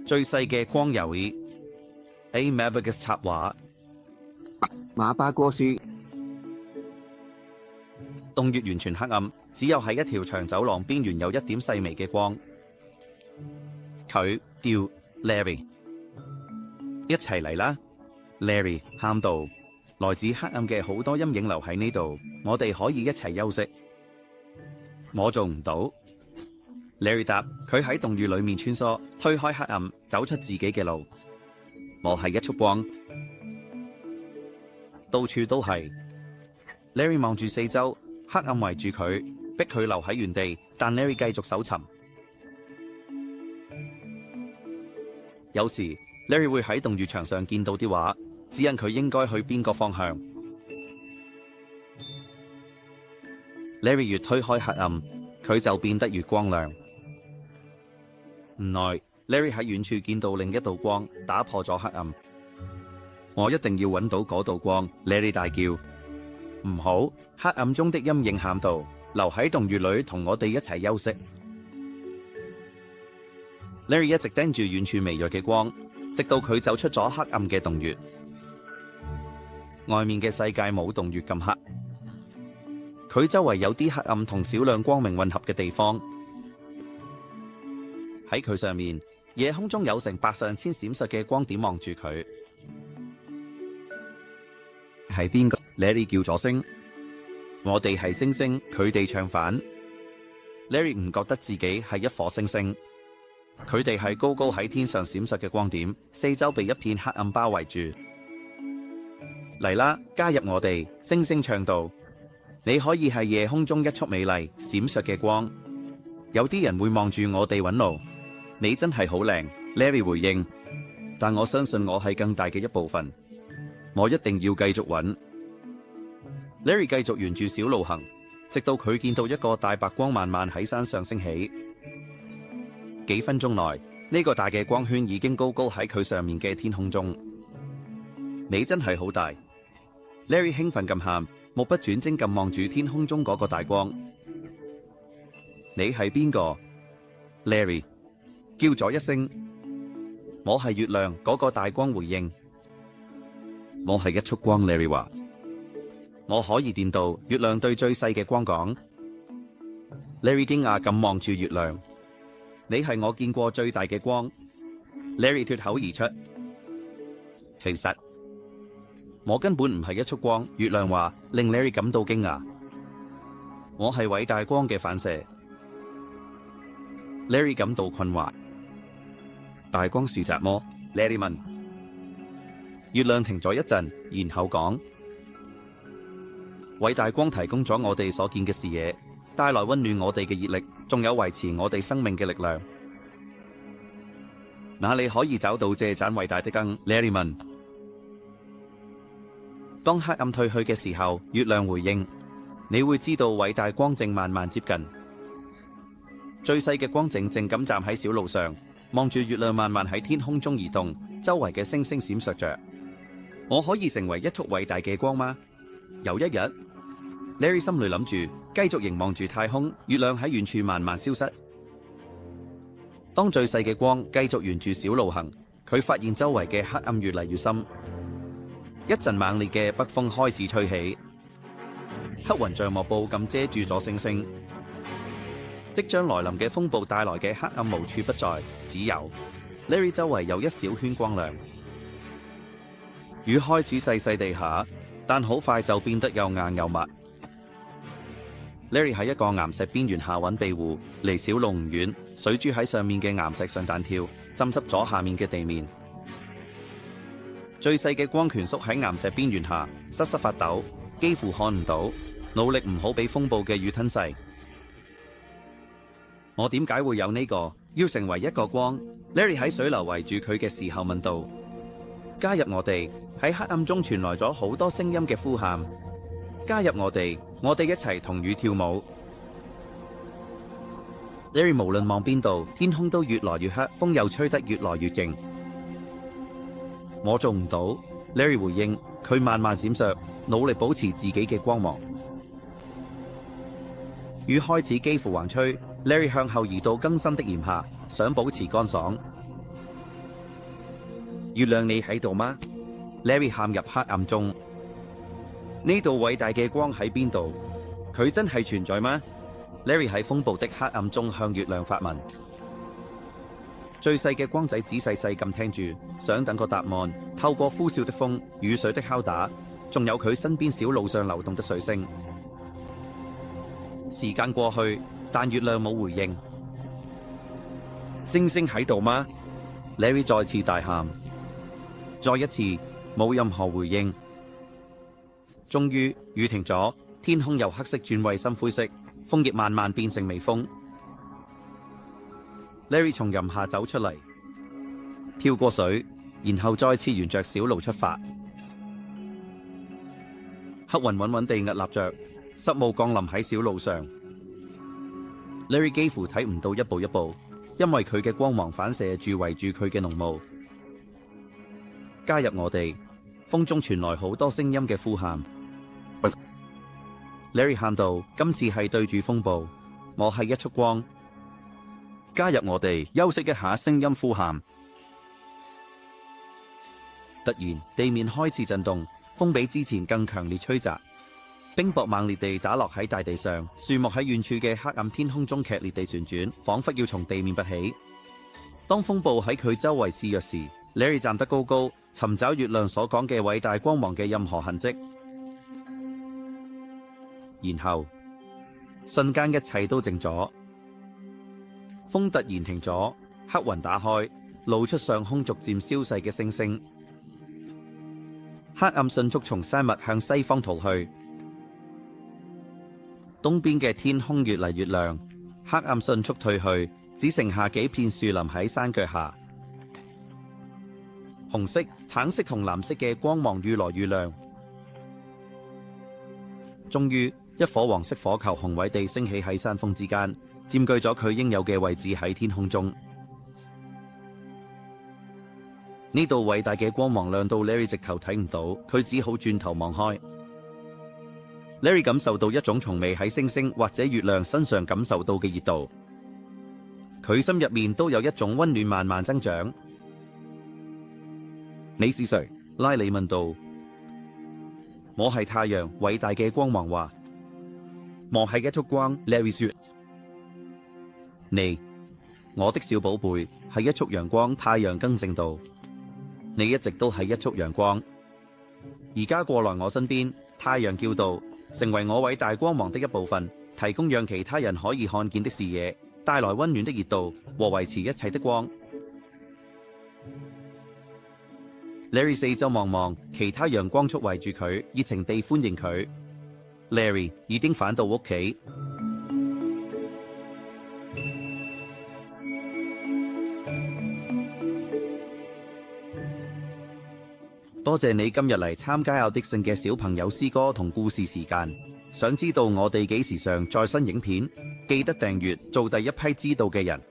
最細嘅光遊戲 A. Mavigus 插畫。馬巴哥書。洞穴完全黑暗，只有喺一條長走廊邊緣有一點細微嘅光。佢叫 Larry， 一齊嚟啦 ！Larry 喊道：來自黑暗嘅好多陰影留喺呢度，我哋可以一齊休息。我做唔到。Larry 答：佢喺洞穴裏面穿梭，推開黑暗，走出自己嘅路。我係一束光，到處都係。Larry 望住四周，黑暗圍住佢，逼佢留喺原地，但 Larry 繼續搜尋。有時 Larry 會喺洞穴牆上見到啲畫，指引佢應該去邊個方向。Larry 越推開黑暗，佢就變得越光亮。唔耐 ，Larry 喺遠處見到另一道光，打破咗黑暗。我一定要揾到嗰道光 ，Larry 大叫。唔好，黑暗中的陰影喊道：留喺洞穴裏同我哋一齊休息。Larry 一直盯住遠處微弱嘅光，直到佢走出咗黑暗嘅洞穴。外面嘅世界冇洞穴咁黑，佢周圍有啲黑暗同少量光明混合嘅地方。喺佢上面，夜空中有成百上千閃爍嘅光點望住佢。係邊個 ？Larry 叫咗聲。我哋係星星，佢哋唱反。Larry 唔覺得自己係一顆星星，佢哋係高高喺天上閃爍嘅光點，四周被一片黑暗包圍住。嚟啦，加入我哋！星星唱道：你可以係夜空中一束美麗閃爍嘅光。有啲人會望住我哋揾路。你真係好靚 ，Larry 回應。但我相信我係更大嘅一部分。我一定要繼續揾。Larry 繼續沿住小路行，直到佢見到一個大白光慢慢喺山上升起。幾分鐘內，呢個大嘅光圈已經高高喺佢上面嘅天空中。你真係好大 ！Larry 興奮咁喊，目不轉睛咁望住天空中嗰個大光。你係邊個 ？Larry 叫咗一聲。我係月亮，嗰個大光回應。我係一束光 ，Larry 話。我可以電到月亮對最細嘅光講。Larry 驚訝咁望住月亮。你係我見過最大嘅光。Larry 脫口而出。其實我根本唔係一束光，月亮話，令 Larry 感到驚訝。我係偉大光嘅反射。Larry 感到困惑。大光樹澤麼 ？Larry 問。月亮停咗一陣，然後講：偉大光提供咗我哋所見嘅視野，帶來溫暖我哋嘅熱力，仲有維持我哋生命嘅力量。哪裡可以找到這盞偉大的燈 ？Larry 問。當黑暗退去嘅時候，月亮回應：你會知道偉大光正慢慢接近。最細嘅光靜靜咁站喺小路上，望住月亮慢慢喺天空中移動，周圍嘅星星閃爍着。我可以成為一束偉大嘅光嗎？有一日 ，Larry 心裏諗住，繼續凝望住太空，月亮喺遠處慢慢消失。當最細嘅光繼續沿住小路行，佢發現周圍嘅黑暗越嚟越深。一陣猛烈嘅北風開始吹起，黑雲像幕布咁遮住咗星星。即將來臨嘅風暴帶來嘅黑暗無處不在，只有 Larry 周圍有一小圈光亮。雨開始細細地下，但好快就變得又硬又密。Larry 喺一個岩石邊緣下揾庇護，離小路唔遠，水珠喺上面嘅岩石上彈跳，浸濕咗下面嘅地面。最細嘅光蜷縮喺岩石邊緣下，瑟瑟發抖，幾乎看唔到，努力唔好俾風暴嘅雨吞噬。我點解會有呢個？要成為一個光 ？Larry 喺水流圍住佢嘅時候問道。加入我哋！喺黑暗中傳來咗好多聲音嘅呼喊。加入我哋一齊同雨跳舞。Larry 無論望邊度，天空都越來越黑，風又吹得越來越勁。我做唔到 ，Larry 回應，佢慢慢閃爍，努力保持自己嘅光芒。雨開始幾乎橫吹 ，Larry 向後移到更深的檐下，想保持乾爽。月亮你喺度嗎？ Larry 陷入黑暗中。呢度偉大嘅光喺邊度？佢真係存在嗎？ Larry 喺風暴的黑暗中向月亮發問。最細嘅光仔仔細細咁聽住，想等個答案。透過呼嘯的風、雨水的敲打，仲有佢身邊小路上流動的水聲。時間過去，但月亮冇回應。星星喺度嗎？ Larry 再次大喊。再一次，冇任何回應。終於，雨停咗，天空由黑色轉為深灰色，風亦慢慢變成微風。Larry 從檐下走出嚟，飄過水，然後再次沿着小路出發。黑雲穩穩地屹立着，濕霧降臨喺小路上。Larry 幾乎睇唔到一步一步，因為佢嘅光芒反射住圍住佢嘅濃霧。加入我哋！風中傳來好多聲音嘅呼喊。Larry 喊道：今次係對住風暴，我係一束光。加入我哋！休息一下，聲音呼喊。突然，地面開始震動，風比之前更強烈吹襲，冰雹猛烈地打落喺大地上，樹木喺遠處嘅黑暗天空中劇烈地旋轉，仿佛要從地面拔起。當風暴喺佢周圍肆虐時，Larry 站得高高，尋找月亮所講嘅偉大光芒嘅任何痕跡。然後，瞬間一切都靜咗，風突然停咗，黑雲打開，露出上空逐漸消逝嘅星星。黑暗迅速從山脈向西方逃去，東邊嘅天空越嚟越亮，黑暗迅速退去，只剩下幾片樹林喺山腳下。紅色、橙色同藍色嘅光芒越來越亮，終於一顆黃色火球宏偉地升起喺山峰之間，佔據咗佢應有嘅位置喺天空中。呢度偉大嘅光芒亮到 Larry 直頭睇唔到，佢只好轉頭望開。Larry 感受到一種從未喺星星或者月亮身上感受到嘅熱度，佢心入面都有一種溫暖慢慢增長。你是誰？拉里問道。我係太陽，偉大嘅光芒話。我係一束光，Larry 說。你，我的小寶貝，係一束陽光，太陽更正道。你一直都係一束陽光，而家過來我身邊，太陽叫道，成為我偉大光芒的一部分，提供讓其他人可以看見的視野，帶來溫暖的熱度和維持一切的光。Larry 四周望望，其他陽光束圍住佢，熱情地歡迎佢。Larry 已經返到屋企。多謝你今日嚟參加有迪勝嘅小朋友詩歌同故事時間。想知道我哋幾時上再新影片，記得訂閱，做第一批知道嘅人。